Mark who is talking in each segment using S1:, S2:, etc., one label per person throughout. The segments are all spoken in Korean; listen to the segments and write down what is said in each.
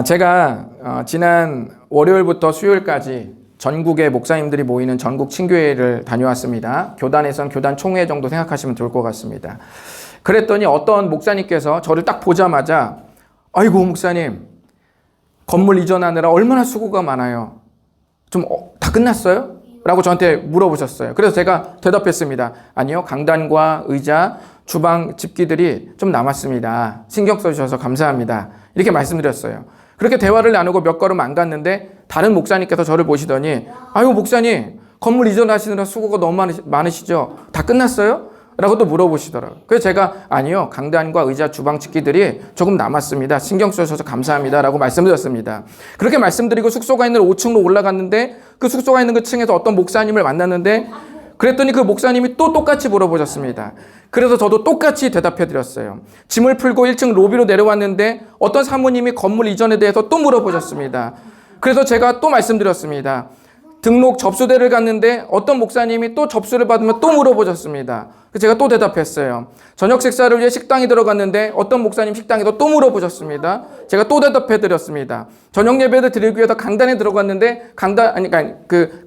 S1: 제가 지난 월요일부터 수요일까지 전국의 목사님들이 모이는 전국 친교회를 다녀왔습니다. 교단에선 교단 총회 정도 생각하시면 좋을 것 같습니다. 그랬더니 어떤 목사님께서 저를 딱 보자마자 아이고 목사님 건물 이전하느라 얼마나 수고가 많아요. 좀 다 끝났어요? 라고 저한테 물어보셨어요. 그래서 제가 대답했습니다. 아니요, 강단과 의자, 주방 집기들이 좀 남았습니다. 신경 써주셔서 감사합니다. 이렇게 말씀드렸어요. 그렇게 대화를 나누고 몇 걸음 안 갔는데 다른 목사님께서 저를 보시더니 아유 목사님 건물 이전하시느라 수고가 너무 많으시죠? 다 끝났어요? 라고 또 물어보시더라고요. 그래서 제가 아니요, 강단과 의자, 주방 집기들이 조금 남았습니다. 신경 써주셔서 감사합니다. 라고 말씀드렸습니다. 그렇게 말씀드리고 숙소가 있는 5층으로 올라갔는데 그 숙소가 있는 그 층에서 어떤 목사님을 만났는데 그랬더니 그 목사님이 또 똑같이 물어보셨습니다. 그래서 저도 똑같이 대답해드렸어요. 짐을 풀고 1층 로비로 내려왔는데 어떤 사모님이 건물 이전에 대해서 또 물어보셨습니다. 그래서 제가 또 말씀드렸습니다. 등록 접수대를 갔는데 어떤 목사님이 또 접수를 받으면 또 물어보셨습니다. 제가 또 대답했어요. 저녁 식사를 위해 식당에 들어갔는데 어떤 목사님 식당에도 또 물어보셨습니다. 제가 또 대답해드렸습니다. 저녁 예배를 드리기 위해서 강단에 들어갔는데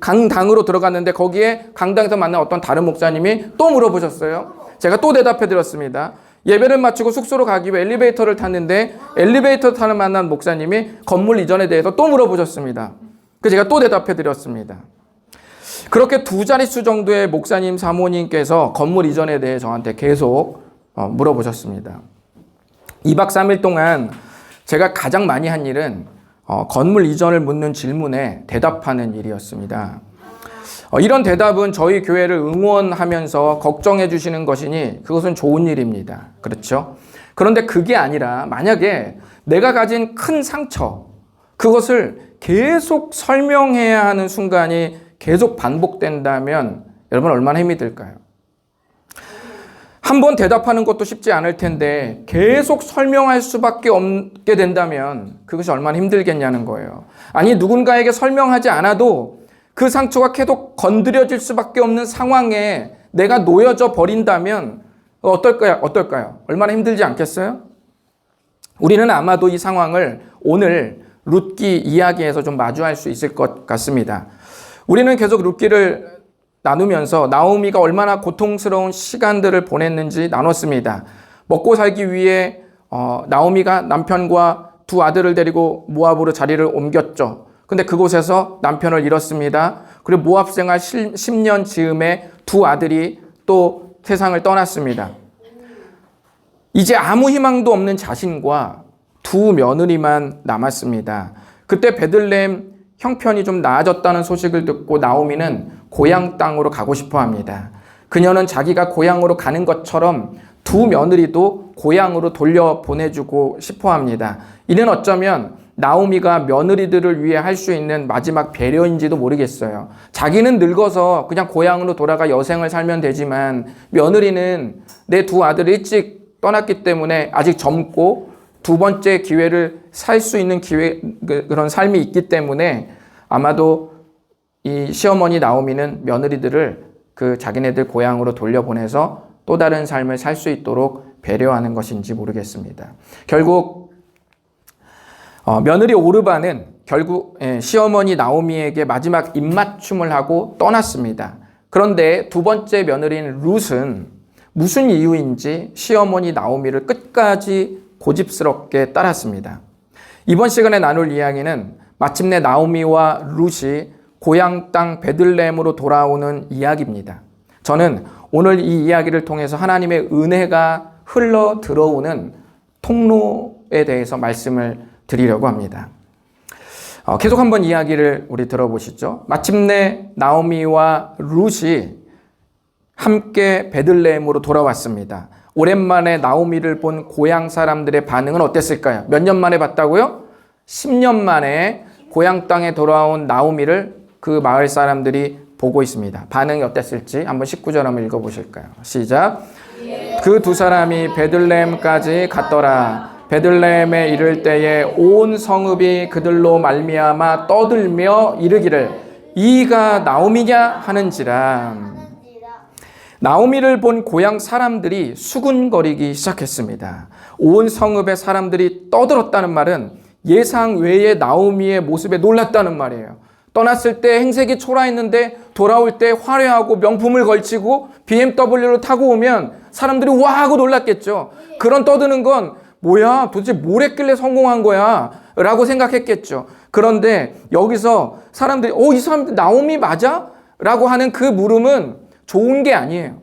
S1: 강당으로 들어갔는데 거기에 강당에서 만난 어떤 다른 목사님이 또 물어보셨어요. 제가 또 대답해드렸습니다. 예배를 마치고 숙소로 가기 위해 엘리베이터를 탔는데 엘리베이터 타는 만난 목사님이 건물 이전에 대해서 또 물어보셨습니다. 그래서 제가 또 대답해드렸습니다. 그렇게 두 자릿수 정도의 목사님, 사모님께서 건물 이전에 대해 저한테 계속 물어보셨습니다. 2박 3일 동안 제가 가장 많이 한 일은 건물 이전을 묻는 질문에 대답하는 일이었습니다. 이런 대답은 저희 교회를 응원하면서 걱정해 주시는 것이니 그것은 좋은 일입니다. 그렇죠? 그런데 그게 아니라 만약에 내가 가진 큰 상처, 그것을 계속 설명해야 하는 순간이 계속 반복된다면 여러분 얼마나 힘이 들까요? 한 번 대답하는 것도 쉽지 않을 텐데 계속 설명할 수밖에 없게 된다면 그것이 얼마나 힘들겠냐는 거예요. 아니 누군가에게 설명하지 않아도 그 상처가 계속 건드려질 수밖에 없는 상황에 내가 놓여져 버린다면 어떨까요? 얼마나 힘들지 않겠어요? 우리는 아마도 이 상황을 오늘 룻기 이야기에서 좀 마주할 수 있을 것 같습니다. 우리는 계속 룻기를 나누면서 나오미가 얼마나 고통스러운 시간들을 보냈는지 나눴습니다. 먹고 살기 위해 나오미가 남편과 두 아들을 데리고 모압으로 자리를 옮겼죠. 근데 그곳에서 남편을 잃었습니다. 그리고 모압 생활 10년 즈음에 두 아들이 또 세상을 떠났습니다. 이제 아무 희망도 없는 자신과 두 며느리만 남았습니다. 그때 베들레헴 형편이 좀 나아졌다는 소식을 듣고 나오미는 고향 땅으로 가고 싶어 합니다. 그녀는 자기가 고향으로 가는 것처럼 두 며느리도 고향으로 돌려보내주고 싶어 합니다. 이는 어쩌면 나오미가 며느리들을 위해 할 수 있는 마지막 배려인지도 모르겠어요. 자기는 늙어서 그냥 고향으로 돌아가 여생을 살면 되지만 며느리는 내 두 아들이 일찍 떠났기 때문에 아직 젊고 두 번째 기회를 살 수 있는 그런 삶이 있기 때문에 아마도 이 시어머니 나오미는 며느리들을 그 자기네들 고향으로 돌려보내서 또 다른 삶을 살 수 있도록 배려하는 것인지 모르겠습니다. 결국 며느리 오르바는 결국 시어머니 나오미에게 마지막 입맞춤을 하고 떠났습니다. 그런데 두 번째 며느리인 룻은 무슨 이유인지 시어머니 나오미를 끝까지 고집스럽게 따랐습니다. 이번 시간에 나눌 이야기는 마침내 나오미와 룻이 고향 땅 베들레헴으로 돌아오는 이야기입니다. 저는 오늘 이 이야기를 통해서 하나님의 은혜가 흘러 들어오는 통로에 대해서 말씀을 드리려고 합니다. 계속 한번 이야기를 우리 들어보시죠. 마침내 나오미와 룻이 함께 베들레헴으로 돌아왔습니다. 오랜만에 나오미를 본 고향 사람들의 반응은 어땠을까요? 몇 년 만에 봤다고요? 10년 만에 고향 땅에 돌아온 나오미를 그 마을 사람들이 보고 있습니다. 반응이 어땠을지 한번 19절 한번 읽어보실까요? 시작. 그 두 사람이 베들레헴까지 갔더라. 베들레헴에 이를 때에 온 성읍이 그들로 말미암아 떠들며 이르기를 이가 나오미냐 하는지라. 나오미를 본 고향 사람들이 수군거리기 시작했습니다. 온 성읍의 사람들이 떠들었다는 말은 예상 외의 나오미의 모습에 놀랐다는 말이에요. 떠났을 때 행색이 초라했는데 돌아올 때 화려하고 명품을 걸치고 BMW로 타고 오면 사람들이 와 하고 놀랐겠죠. 그런 떠드는 건 뭐야, 도대체 뭘 했길래 성공한 거야 라고 생각했겠죠. 그런데 여기서 사람들이 이 사람 나오미 맞아? 라고 하는 그 물음은 좋은 게 아니에요.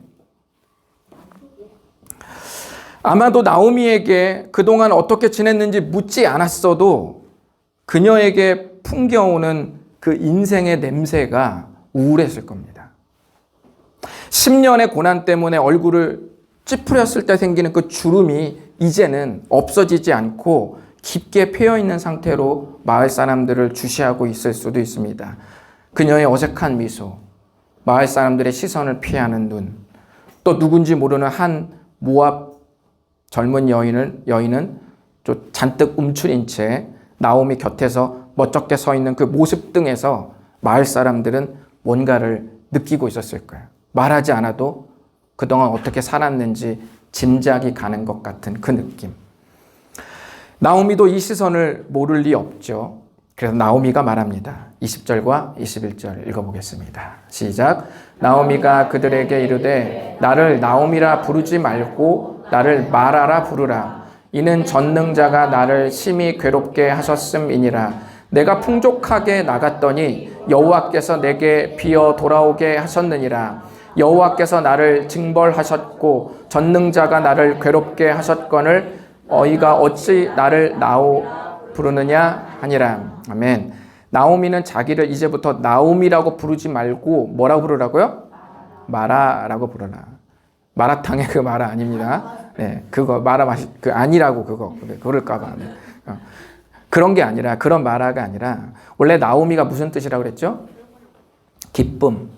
S1: 아마도 나오미에게 그동안 어떻게 지냈는지 묻지 않았어도 그녀에게 풍겨오는 그 인생의 냄새가 우울했을 겁니다. 10년의 고난 때문에 얼굴을 찌푸렸을 때 생기는 그 주름이 이제는 없어지지 않고 깊게 패여있는 상태로 마을 사람들을 주시하고 있을 수도 있습니다. 그녀의 어색한 미소, 마을 사람들의 시선을 피하는 눈, 또 누군지 모르는 한 모압 젊은 여인은 좀 잔뜩 움츠린 채 나오미 곁에서 멋쩍게 서 있는 그 모습 등에서 마을 사람들은 뭔가를 느끼고 있었을 거예요. 말하지 않아도 그동안 어떻게 살았는지 짐작이 가는 것 같은 그 느낌. 나오미도 이 시선을 모를 리 없죠. 그래서 나오미가 말합니다. 20절과 21절 읽어보겠습니다. 시작. 나오미가 그들에게 이르되 나를 나오미라 부르지 말고 나를 마라라 부르라. 이는 전능자가 나를 심히 괴롭게 하셨음이니라. 내가 풍족하게 나갔더니 여호와께서 내게 비어 돌아오게 하셨느니라. 여호와께서 나를 징벌하셨고 전능자가 나를 괴롭게 하셨거늘 어이가 어찌 나를 나오 부르느냐 하니라. 아멘. 나오미는 자기를 이제부터 나오미라고 부르지 말고 뭐라고 부르라고요? 마라라고 부르라. 마라탕의 그 마라 아닙니다. 네, 그거 마라 맛이 그 아니라고 그럴까봐. 네. 그런 게 아니라 그런 마라가 아니라 원래 나오미가 무슨 뜻이라고 그랬죠? 기쁨,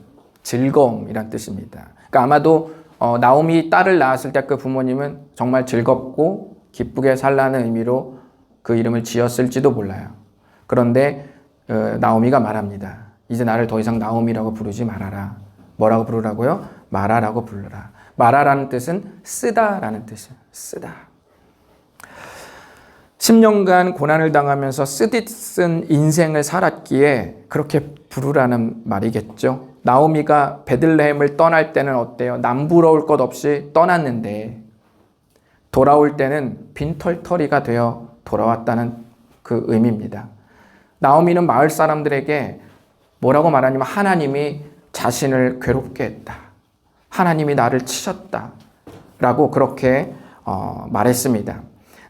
S1: 즐거움이란 뜻입니다. 그러니까 아마도 나오미 딸을 낳았을 때 그 부모님은 정말 즐겁고 기쁘게 살라는 의미로 그 이름을 지었을지도 몰라요. 그런데 나오미가 말합니다. 이제 나를 더 이상 나오미라고 부르지 말아라. 뭐라고 부르라고요? 마라라고 부르라. 마라라는 뜻은 쓰다라는 뜻이에요. 쓰다. 10년간 고난을 당하면서 쓰디쓴 인생을 살았기에 그렇게 부르라는 말이겠죠. 나오미가 베들레헴을 떠날 때는 어때요? 남부러울 것 없이 떠났는데 돌아올 때는 빈털터리가 되어 돌아왔다는 그 의미입니다. 나오미는 마을 사람들에게 뭐라고 말하냐면 하나님이 자신을 괴롭게 했다. 하나님이 나를 치셨다. 라고 그렇게 말했습니다.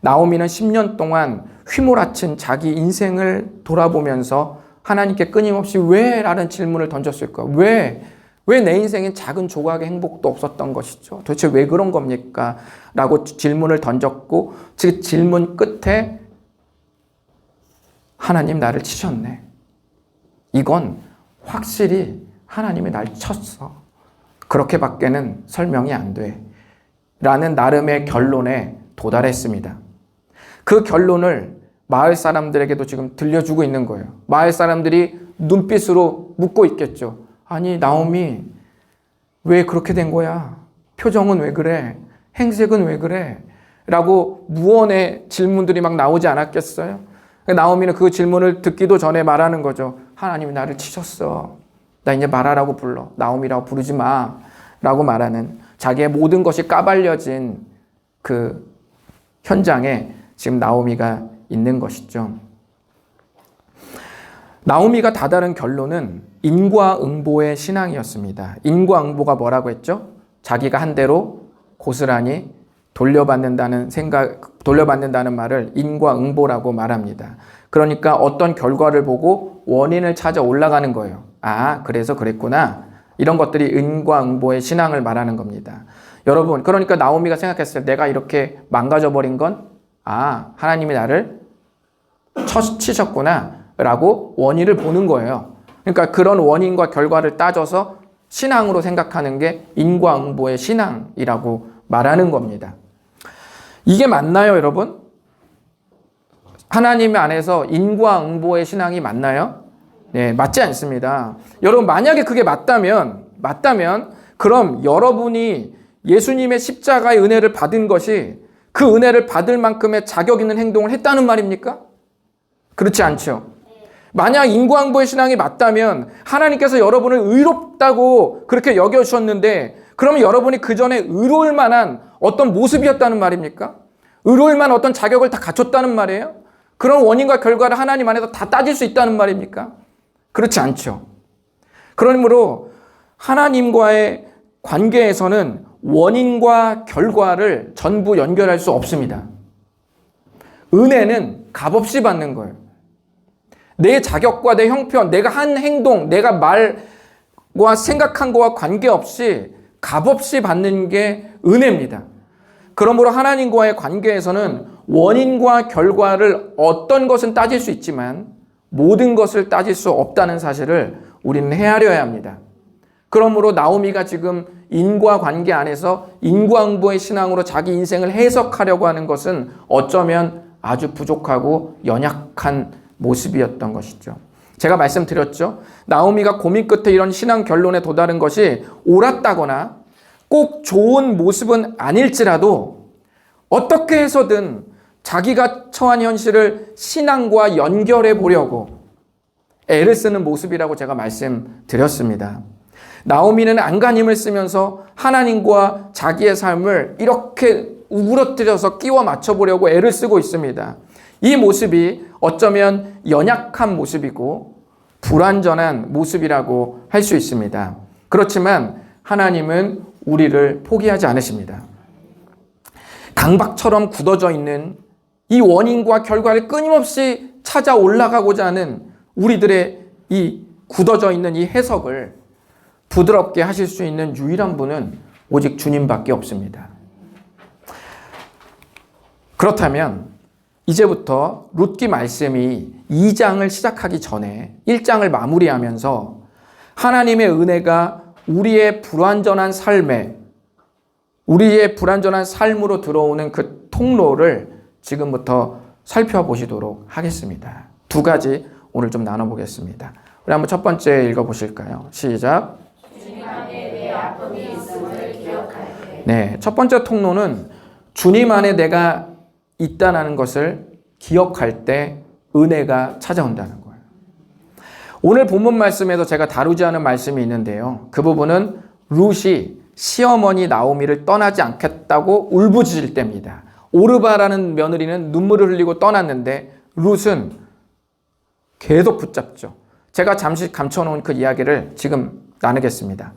S1: 나오미는 10년 동안 휘몰아친 자기 인생을 돌아보면서 하나님께 끊임없이 왜? 라는 질문을 던졌을까? 왜 내 인생엔 작은 조각의 행복도 없었던 것이죠? 도대체 왜 그런 겁니까? 라고 질문을 던졌고 그 질문 끝에 하나님 나를 치셨네. 이건 확실히 하나님이 날 쳤어. 그렇게밖에는 설명이 안 돼. 라는 나름의 결론에 도달했습니다. 그 결론을 마을 사람들에게도 지금 들려주고 있는 거예요. 마을 사람들이 눈빛으로 묻고 있겠죠. 아니 나오미 왜 그렇게 된 거야? 표정은 왜 그래? 행색은 왜 그래? 라고 무언의 질문들이 막 나오지 않았겠어요? 나오미는 그 질문을 듣기도 전에 말하는 거죠. 하나님이 나를 치셨어. 나 이제 마라라고 불러. 나오미라고 부르지 마. 라고 말하는 자기의 모든 것이 까발려진 그 현장에 지금 나오미가 있는 것이죠. 나오미가 다다른 결론은 인과응보의 신앙이었습니다. 인과응보가 뭐라고 했죠? 자기가 한 대로 고스란히 돌려받는다는 말을 인과응보라고 말합니다. 그러니까 어떤 결과를 보고 원인을 찾아 올라가는 거예요. 아, 그래서 그랬구나. 이런 것들이 인과응보의 신앙을 말하는 겁니다. 여러분, 그러니까 나오미가 생각했을 때 내가 이렇게 망가져버린 건 하나님이 나를 치셨구나 라고 원인을 보는 거예요. 그러니까 그런 원인과 결과를 따져서 신앙으로 생각하는 게 인과응보의 신앙이라고 말하는 겁니다. 이게 맞나요, 여러분? 하나님 안에서 인과응보의 신앙이 맞나요? 네, 맞지 않습니다. 여러분, 만약에 그게 맞다면 그럼 여러분이 예수님의 십자가의 은혜를 받은 것이 그 은혜를 받을 만큼의 자격 있는 행동을 했다는 말입니까? 그렇지 않죠? 만약 인과응보의 신앙이 맞다면 하나님께서 여러분을 의롭다고 그렇게 여겨주셨는데 그러면 여러분이 그 전에 의로울 만한 어떤 모습이었다는 말입니까? 의로울 만한 어떤 자격을 다 갖췄다는 말이에요? 그런 원인과 결과를 하나님 안에서 다 따질 수 있다는 말입니까? 그렇지 않죠. 그러므로 하나님과의 관계에서는 원인과 결과를 전부 연결할 수 없습니다. 은혜는 값없이 받는 거예요. 내 자격과 내 형편, 내가 한 행동, 내가 말과 생각한 거와 관계없이 값없이 받는 게 은혜입니다. 그러므로 하나님과의 관계에서는 원인과 결과를 어떤 것은 따질 수 있지만 모든 것을 따질 수 없다는 사실을 우리는 헤아려야 합니다. 그러므로 나오미가 지금 인과관계 안에서 인과응보의 신앙으로 자기 인생을 해석하려고 하는 것은 어쩌면 아주 부족하고 연약한 모습이었던 것이죠. 제가 말씀드렸죠. 나오미가 고민 끝에 이런 신앙 결론에 도달한 것이 옳았다거나 꼭 좋은 모습은 아닐지라도 어떻게 해서든 자기가 처한 현실을 신앙과 연결해 보려고 애를 쓰는 모습이라고 제가 말씀드렸습니다. 나오미는 안간힘을 쓰면서 하나님과 자기의 삶을 이렇게 우그러뜨려서 끼워 맞춰보려고 애를 쓰고 있습니다. 이 모습이 어쩌면 연약한 모습이고 불완전한 모습이라고 할 수 있습니다. 그렇지만 하나님은 우리를 포기하지 않으십니다. 강박처럼 굳어져 있는 이 원인과 결과를 끊임없이 찾아 올라가고자 하는 우리들의 이 굳어져 있는 이 해석을 부드럽게 하실 수 있는 유일한 분은 오직 주님밖에 없습니다. 그렇다면 이제부터 룻기 말씀이 2장을 시작하기 전에 1장을 마무리하면서 하나님의 은혜가 우리의 불완전한 삶으로 들어오는 그 통로를 지금부터 살펴보시도록 하겠습니다. 두 가지 오늘 좀 나눠보겠습니다. 우리 한번 첫 번째 읽어보실까요? 시작. 주님 안에 내 아픔이 있음을 기억할게. 네, 첫 번째 통로는 주님 안에 내가 있다는 것을 기억할 때 은혜가 찾아온다는 거예요. 오늘 본문 말씀에서 제가 다루지 않은 말씀이 있는데요. 그 부분은 룻이 시어머니 나오미를 떠나지 않겠다고 울부짖을 때입니다. 오르바라는 며느리는 눈물을 흘리고 떠났는데 룻은 계속 붙잡죠. 제가 잠시 감춰놓은 그 이야기를 지금 나누겠습니다.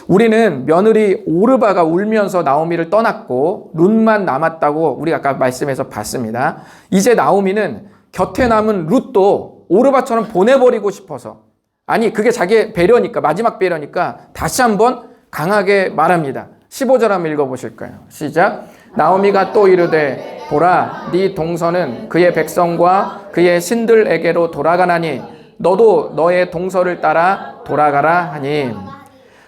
S1: 우리는 며느리 오르바가 울면서 나오미를 떠났고 룻만 남았다고 우리가 아까 말씀에서 봤습니다. 이제 나오미는 곁에 남은 룻도 오르바처럼 보내버리고 싶어서, 아니 그게 자기의 배려니까, 마지막 배려니까 다시 한번 강하게 말합니다. 15절 한번 읽어보실까요? 시작. 나오미가 또 이르되 보라 네 동서는 그의 백성과 그의 신들에게로 돌아가나니 너도 너의 동서를 따라 돌아가라 하니.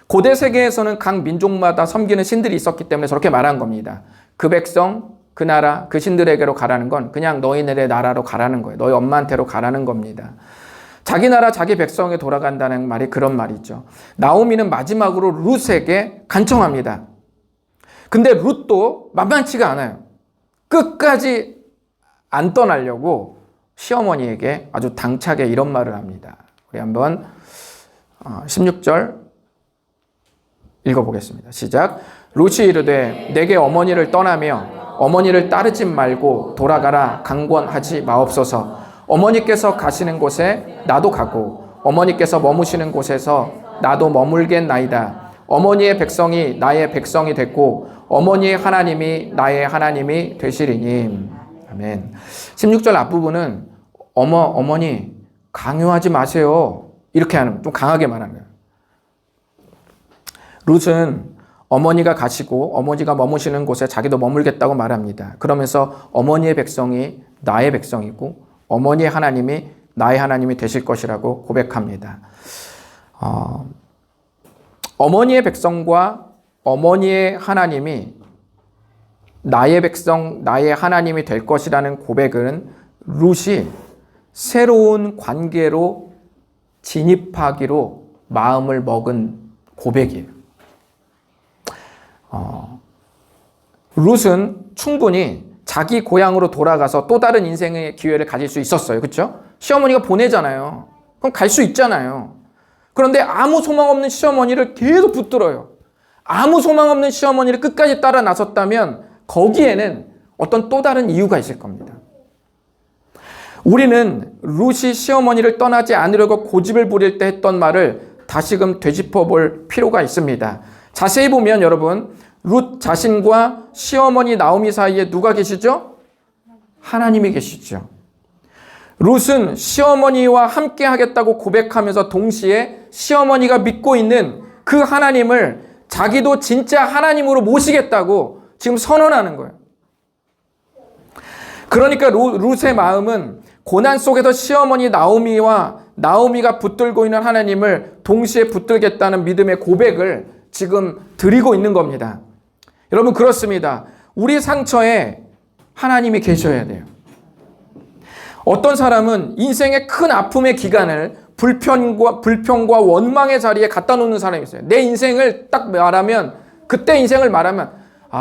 S1: 고대 세계에서는 각 민족마다 섬기는 신들이 있었기 때문에 저렇게 말한 겁니다. 그 백성, 그 나라, 그 신들에게로 가라는 건 그냥 너희네의 나라로 가라는 거예요. 너희 엄마한테로 가라는 겁니다. 자기 나라, 자기 백성에 돌아간다는 말이 그런 말이죠. 나오미는 마지막으로 룻에게 간청합니다. 근데 룻도 만만치가 않아요. 끝까지 안 떠나려고 시어머니에게 아주 당차게 이런 말을 합니다. 우리 한번 16절 읽어보겠습니다. 시작. 룻이 이르되 내게 어머니를 떠나며 어머니를 따르지 말고 돌아가라 강권하지 마옵소서. 어머니께서 가시는 곳에 나도 가고 어머니께서 머무시는 곳에서 나도 머물겠나이다. 어머니의 백성이 나의 백성이 됐고 어머니의 하나님이 나의 하나님이 되시리니. 아멘. 16절 앞부분은 어머니 강요하지 마세요. 이렇게 하는, 좀 강하게 말하는 거예요. 룻은 어머니가 가시고 어머니가 머무시는 곳에 자기도 머물겠다고 말합니다. 그러면서 어머니의 백성이 나의 백성이고 어머니의 하나님이 나의 하나님이 되실 것이라고 고백합니다. 어머니의 백성과 어머니의 하나님이 나의 백성, 나의 하나님이 될 것이라는 고백은 룻이 새로운 관계로 진입하기로 마음을 먹은 고백이에요. 룻은 충분히 자기 고향으로 돌아가서 또 다른 인생의 기회를 가질 수 있었어요. 그렇죠? 시어머니가 보내잖아요. 그럼 갈 수 있잖아요. 그런데 아무 소망 없는 시어머니를 계속 붙들어요. 아무 소망 없는 시어머니를 끝까지 따라 나섰다면 거기에는 어떤 또 다른 이유가 있을 겁니다. 우리는 룻이 시어머니를 떠나지 않으려고 고집을 부릴 때 했던 말을 다시금 되짚어 볼 필요가 있습니다. 자세히 보면 여러분, 룻 자신과 시어머니 나오미 사이에 누가 계시죠? 하나님이 계시죠. 룻은 시어머니와 함께 하겠다고 고백하면서 동시에 시어머니가 믿고 있는 그 하나님을 자기도 진짜 하나님으로 모시겠다고 지금 선언하는 거예요. 그러니까 룻의 마음은 고난 속에서 시어머니 나오미가 붙들고 있는 하나님을 동시에 붙들겠다는 믿음의 고백을 지금 드리고 있는 겁니다. 여러분, 그렇습니다. 우리 상처에 하나님이 계셔야 돼요. 어떤 사람은 인생의 큰 아픔의 기간을 불평과 원망의 자리에 갖다 놓는 사람이 있어요. 내 인생을 딱 말하면, 그때 인생을 말하면,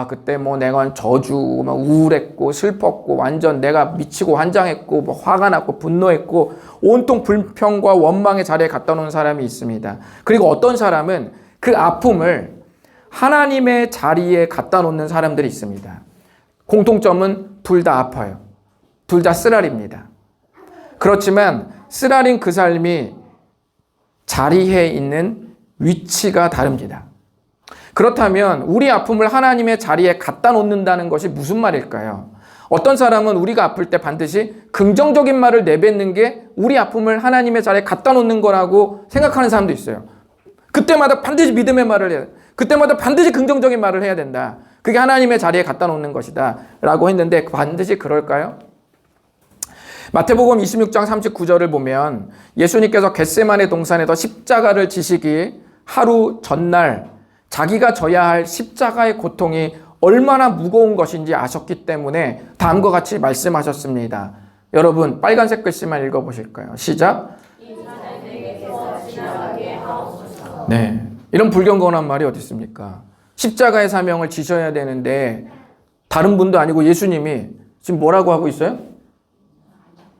S1: 그때 뭐 내가 저주, 막 우울했고, 슬펐고, 완전 내가 미치고 환장했고, 뭐 화가 났고, 분노했고, 온통 불평과 원망의 자리에 갖다 놓는 사람이 있습니다. 그리고 어떤 사람은 그 아픔을 하나님의 자리에 갖다 놓는 사람들이 있습니다. 공통점은 둘 다 아파요. 둘 다 쓰라립니다. 그렇지만 쓰라린 그 삶이 자리에 있는 위치가 다릅니다. 그렇다면 우리 아픔을 하나님의 자리에 갖다 놓는다는 것이 무슨 말일까요? 어떤 사람은 우리가 아플 때 반드시 긍정적인 말을 내뱉는 게 우리 아픔을 하나님의 자리에 갖다 놓는 거라고 생각하는 사람도 있어요. 그때마다 반드시 믿음의 말을 해야 돼. 그때마다 반드시 긍정적인 말을 해야 된다. 그게 하나님의 자리에 갖다 놓는 것이다 라고 했는데 반드시 그럴까요? 마태복음 26장 39절을 보면 예수님께서 겟세마네 동산에서 십자가를 지시기 하루 전날 자기가 져야 할 십자가의 고통이 얼마나 무거운 것인지 아셨기 때문에 다음과 같이 말씀하셨습니다. 여러분, 빨간색 글씨만 읽어보실까요? 시작. 네, 이런 불경건한 말이 어디 있습니까? 십자가의 사명을 지셔야 되는데 다른 분도 아니고 예수님이 지금 뭐라고 하고 있어요?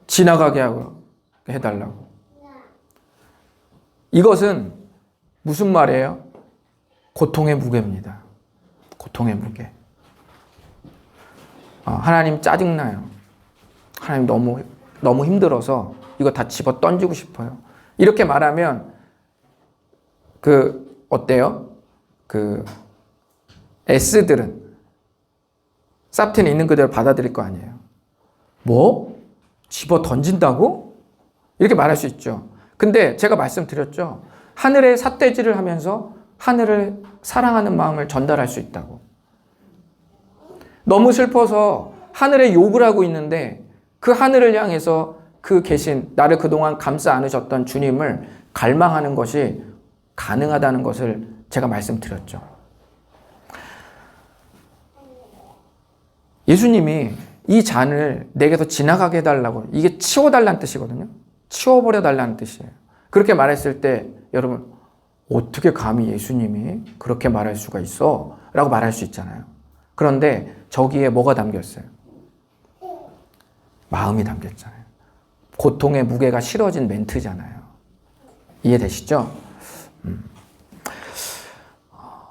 S1: 지나가게 하고 해달라고. 이것은 무슨 말이에요? 고통의 무게입니다. 고통의 무게. 하나님 짜증나요. 하나님 너무 힘들어서 이거 다 집어 던지고 싶어요. 이렇게 말하면 어때요? S들은 쌉티는 있는 그대로 받아들일 거 아니에요. 뭐? 집어 던진다고? 이렇게 말할 수 있죠. 근데 제가 말씀드렸죠. 하늘에 삿대질을 하면서 하늘을 사랑하는 마음을 전달할 수 있다고. 너무 슬퍼서 하늘에 욕을 하고 있는데 그 하늘을 향해서 그 계신 나를 그동안 감싸 안으셨던 주님을 갈망하는 것이 가능하다는 것을 제가 말씀드렸죠. 예수님이 이 잔을 내게서 지나가게 해달라고, 이게 치워달라는 뜻이거든요. 치워버려달라는 뜻이에요. 그렇게 말했을 때 여러분, 어떻게 감히 예수님이 그렇게 말할 수가 있어? 라고 말할 수 있잖아요. 그런데 저기에 뭐가 담겼어요? 마음이 담겼잖아요. 고통의 무게가 실어진 멘트잖아요. 이해되시죠?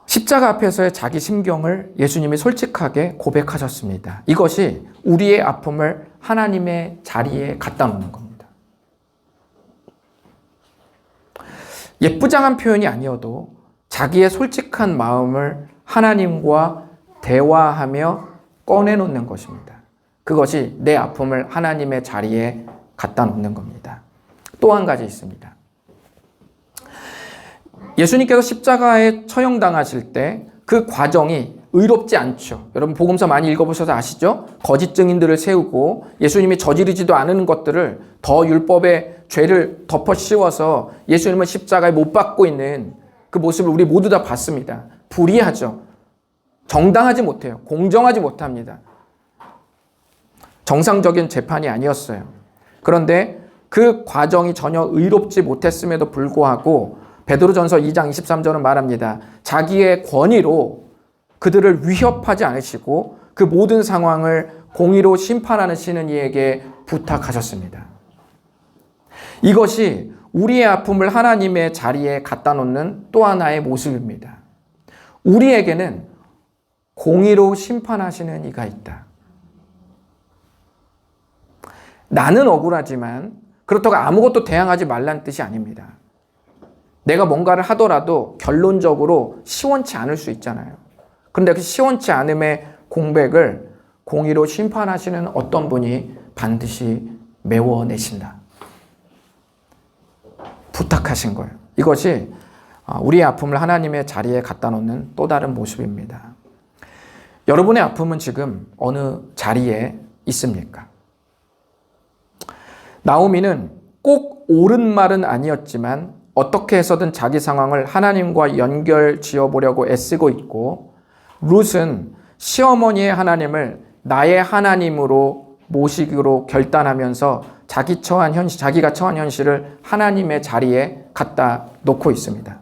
S1: 십자가 앞에서의 자기 심경을 예수님이 솔직하게 고백하셨습니다. 이것이 우리의 아픔을 하나님의 자리에 갖다 놓는 겁니다. 예쁘장한 표현이 아니어도 자기의 솔직한 마음을 하나님과 대화하며 꺼내놓는 것입니다. 그것이 내 아픔을 하나님의 자리에 갖다 놓는 겁니다. 또 한 가지 있습니다. 예수님께서 십자가에 처형당하실 때 그 과정이 의롭지 않죠. 여러분 복음서 많이 읽어보셔서 아시죠? 거짓 증인들을 세우고 예수님이 저지르지도 않은 것들을 더 율법의 죄를 덮어 씌워서 예수님은 십자가에 못 박고 있는 그 모습을 우리 모두 다 봤습니다. 불의하죠. 정당하지 못해요. 공정하지 못합니다. 정상적인 재판이 아니었어요. 그런데 그 과정이 전혀 의롭지 못했음에도 불구하고 베드로전서 2장 23절은 말합니다. 자기의 권위로 그들을 위협하지 않으시고 그 모든 상황을 공의로 심판하시는 이에게 부탁하셨습니다. 이것이 우리의 아픔을 하나님의 자리에 갖다 놓는 또 하나의 모습입니다. 우리에게는 공의로 심판하시는 이가 있다. 나는 억울하지만 그렇다고 아무것도 대항하지 말라는 뜻이 아닙니다. 내가 뭔가를 하더라도 결론적으로 시원치 않을 수 있잖아요. 그런데 그 시원치 않음의 공백을 공의로 심판하시는 어떤 분이 반드시 메워내신다. 부탁하신 거예요. 이것이 우리의 아픔을 하나님의 자리에 갖다 놓는 또 다른 모습입니다. 여러분의 아픔은 지금 어느 자리에 있습니까? 나오미는 꼭 옳은 말은 아니었지만 어떻게 해서든 자기 상황을 하나님과 연결 지어보려고 애쓰고 있고, 룻은 시어머니의 하나님을 나의 하나님으로 모시기로 결단하면서 자기가 처한 현실을 하나님의 자리에 갖다 놓고 있습니다.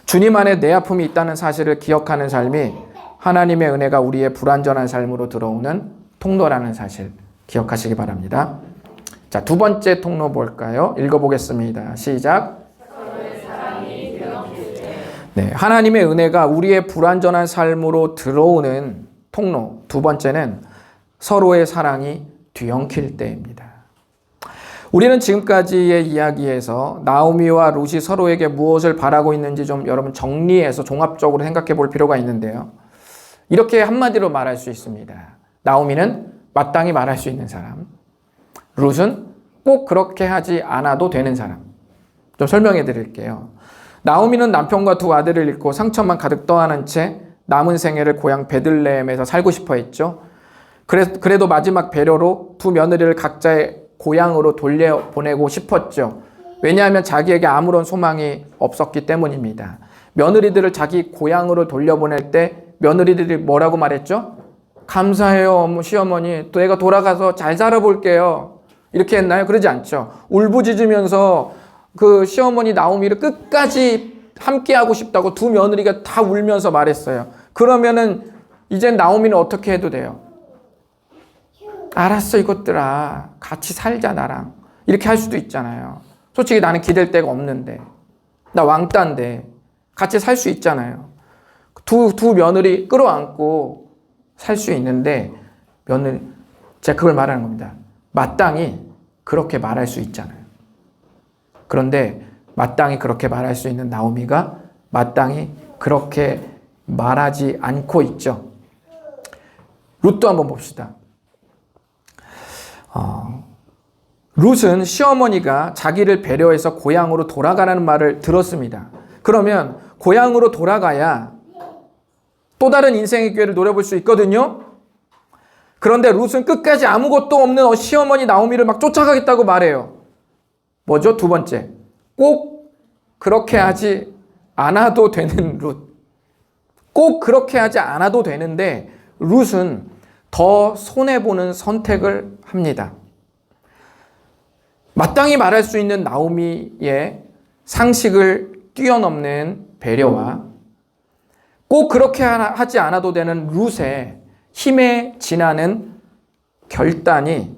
S1: 주님 안에 내 아픔이 있다는 사실을 기억하는 삶이 하나님의 은혜가 우리의 불완전한 삶으로 들어오는 통로라는 사실 기억하시기 바랍니다. 자, 두 번째 통로 볼까요? 읽어보겠습니다. 시작. 네, 하나님의 은혜가 우리의 불완전한 삶으로 들어오는 통로. 두 번째는 서로의 사랑이 뒤엉킬 때입니다. 우리는 지금까지의 이야기에서 나오미와 룻이 서로에게 무엇을 바라고 있는지 좀 여러분 정리해서 종합적으로 생각해 볼 필요가 있는데요. 이렇게 한마디로 말할 수 있습니다. 나오미는 마땅히 말할 수 있는 사람, 룻은 꼭 그렇게 하지 않아도 되는 사람. 좀 설명해 드릴게요. 나오미는 남편과 두 아들을 잃고 상처만 가득 떠안은 채 남은 생애를 고향 베들레헴에서 살고 싶어 했죠. 그래도 마지막 배려로 두 며느리를 각자의 고향으로 돌려보내고 싶었죠. 왜냐하면 자기에게 아무런 소망이 없었기 때문입니다. 며느리들을 자기 고향으로 돌려보낼 때 며느리들이 뭐라고 말했죠? 감사해요, 시어머니. 또 내가 돌아가서 잘 살아볼게요. 이렇게 했나요? 그러지 않죠. 울부짖으면서 그 시어머니 나오미를 끝까지 함께하고 싶다고 두 며느리가 다 울면서 말했어요. 그러면은 이젠 나오미는 어떻게 해도 돼요? 알았어, 이것들아. 같이 살자, 나랑. 이렇게 할 수도 있잖아요. 솔직히 나는 기댈 데가 없는데. 나 왕따인데. 같이 살 수 있잖아요. 두 며느리 끌어안고 살 수 있는데, 제가 그걸 말하는 겁니다. 마땅히 그렇게 말할 수 있잖아요. 그런데 마땅히 그렇게 말할 수 있는 나오미가 마땅히 그렇게 말하지 않고 있죠. 룻도 한번 봅시다. 룻은 시어머니가 자기를 배려해서 고향으로 돌아가라는 말을 들었습니다. 그러면 고향으로 돌아가야 또 다른 인생의 기회를 노려볼 수 있거든요. 그런데 룻은 끝까지 아무것도 없는 시어머니 나오미를 막 쫓아가겠다고 말해요. 뭐죠? 두 번째, 꼭 그렇게 하지 않아도 되는 룻. 꼭 그렇게 하지 않아도 되는데 룻은 더 손해보는 선택을 합니다. 마땅히 말할 수 있는 나오미의 상식을 뛰어넘는 배려와 꼭 그렇게 하지 않아도 되는 룻의 힘에 지나는 결단이,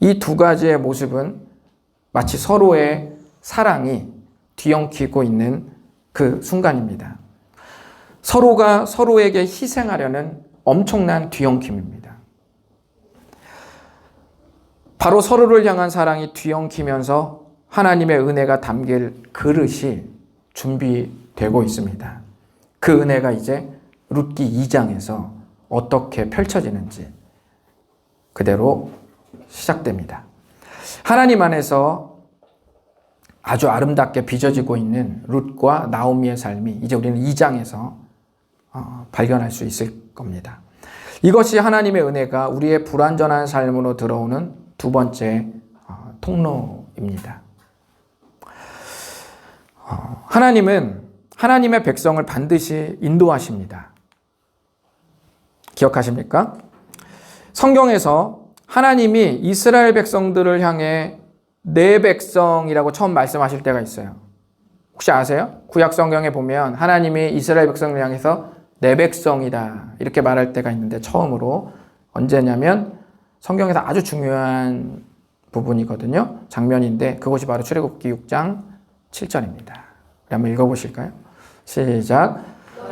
S1: 이 두 가지의 모습은 마치 서로의 사랑이 뒤엉키고 있는 그 순간입니다. 서로가 서로에게 희생하려는 엄청난 뒤엉킴입니다. 바로 서로를 향한 사랑이 뒤엉키면서 하나님의 은혜가 담길 그릇이 준비되고 있습니다. 그 은혜가 이제 룻기 2장에서 어떻게 펼쳐지는지 그대로 시작됩니다. 하나님 안에서 아주 아름답게 빚어지고 있는 룻과 나오미의 삶이 이제 우리는 2장에서 발견할 수 있을 겁니다. 이것이 하나님의 은혜가 우리의 불완전한 삶으로 들어오는 두 번째 통로입니다. 하나님은 하나님의 백성을 반드시 인도하십니다. 기억하십니까? 성경에서 하나님이 이스라엘 백성들을 향해 내 백성이라고 처음 말씀하실 때가 있어요. 혹시 아세요? 구약 성경에 보면 하나님이 이스라엘 백성을 향해서 내 백성이다 이렇게 말할 때가 있는데 처음으로 언제냐면 성경에서 아주 중요한 부분이거든요. 장면인데 그것이 바로 출애굽기 6장 7절입니다. 한번 읽어보실까요? 시작.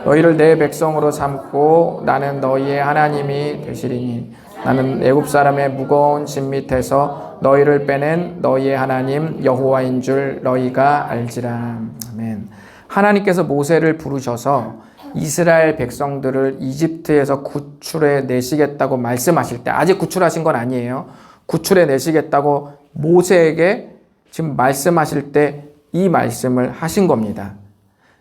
S1: 너희를 내 백성으로 삼고 나는 너희의 하나님이 되시리니 나는 애굽 사람의 무거운 짐 밑에서 너희를 빼낸 너희의 하나님 여호와인 줄 너희가 알지라. 아멘. 하나님께서 모세를 부르셔서 이스라엘 백성들을 이집트에서 구출해 내시겠다고 말씀하실 때, 아직 구출하신 건 아니에요. 구출해 내시겠다고 모세에게 지금 말씀하실 때 이 말씀을 하신 겁니다.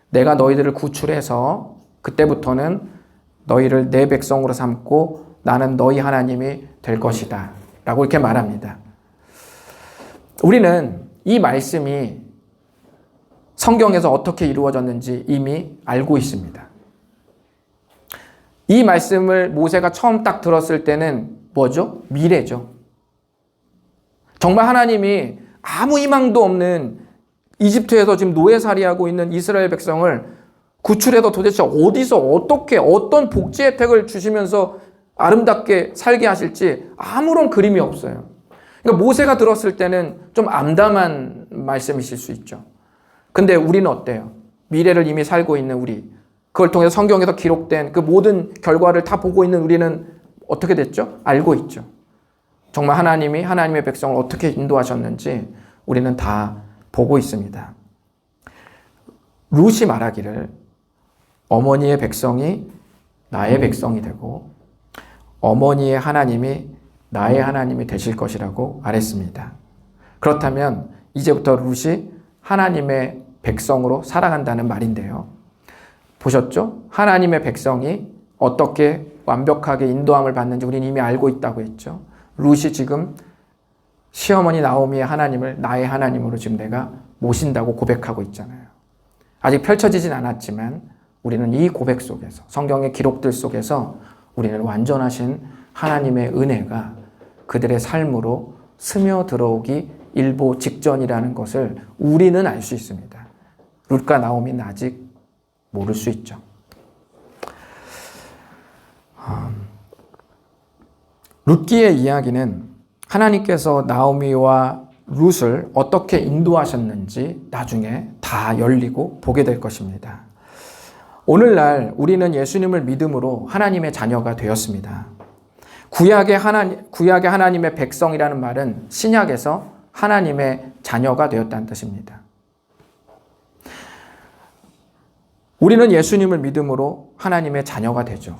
S1: 내가 너희들을 구출해서 그때부터는 너희를 내 백성으로 삼고 나는 너희 하나님이 될 것이다 라고 이렇게 말합니다. 우리는 이 말씀이 성경에서 어떻게 이루어졌는지 이미 알고 있습니다. 이 말씀을 모세가 처음 딱 들었을 때는 뭐죠? 미래죠. 정말 하나님이 아무 희망도 없는 이집트에서 지금 노예살이하고 있는 이스라엘 백성을 구출해서 도대체 어디서 어떻게 어떤 복지 혜택을 주시면서 아름답게 살게 하실지 아무런 그림이 없어요. 그러니까 모세가 들었을 때는 좀 암담한 말씀이실 수 있죠. 근데 우리는 어때요? 미래를 이미 살고 있는 우리, 그걸 통해서 성경에서 기록된 그 모든 결과를 다 보고 있는 우리는 어떻게 됐죠? 알고 있죠. 정말 하나님이 하나님의 백성을 어떻게 인도하셨는지 우리는 다 보고 있습니다. 룻이 말하기를 어머니의 백성이 나의 백성이 되고 어머니의 하나님이 나의 하나님이 되실 것이라고 말했습니다. 그렇다면 이제부터 룻이 하나님의 백성으로 살아간다는 말인데요. 보셨죠? 하나님의 백성이 어떻게 완벽하게 인도함을 받는지 우리는 이미 알고 있다고 했죠. 룻이 지금 시어머니 나오미의 하나님을 나의 하나님으로 지금 내가 모신다고 고백하고 있잖아요. 아직 펼쳐지진 않았지만 우리는 이 고백 속에서, 성경의 기록들 속에서 우리는 완전하신 하나님의 은혜가 그들의 삶으로 스며들어오기 일보 직전이라는 것을 우리는 알 수 있습니다. 룻과 나오미는 아직 모를 수 있죠. 룻기의 이야기는 하나님께서 나오미와 룻을 어떻게 인도하셨는지 나중에 다 열리고 보게 될 것입니다. 오늘날 우리는 예수님을 믿음으로 하나님의 자녀가 되었습니다. 구약의 하나님의 백성이라는 말은 신약에서 하나님의 자녀가 되었다는 뜻입니다. 우리는 예수님을 믿음으로 하나님의 자녀가 되죠.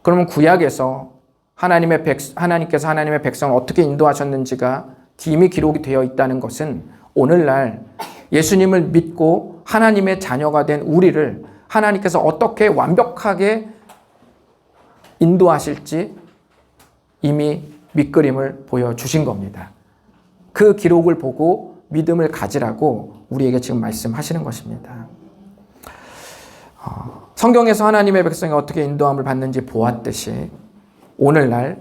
S1: 그러면 구약에서 하나님께서 하나님의 백성을 어떻게 인도하셨는지가 이미 기록이 되어 있다는 것은 오늘날 예수님을 믿고 하나님의 자녀가 된 우리를 하나님께서 어떻게 완벽하게 인도하실지 이미 밑그림을 보여주신 겁니다. 그 기록을 보고 믿음을 가지라고 우리에게 지금 말씀하시는 것입니다. 성경에서 하나님의 백성이 어떻게 인도함을 받는지 보았듯이 오늘날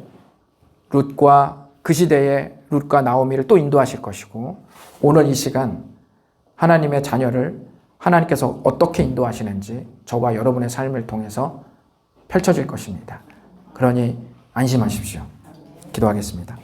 S1: 룻과 그 시대의 룻과 나오미를 또 인도하실 것이고 오늘 이 시간 하나님의 자녀를 하나님께서 어떻게 인도하시는지 저와 여러분의 삶을 통해서 펼쳐질 것입니다. 그러니 안심하십시오. 기도하겠습니다.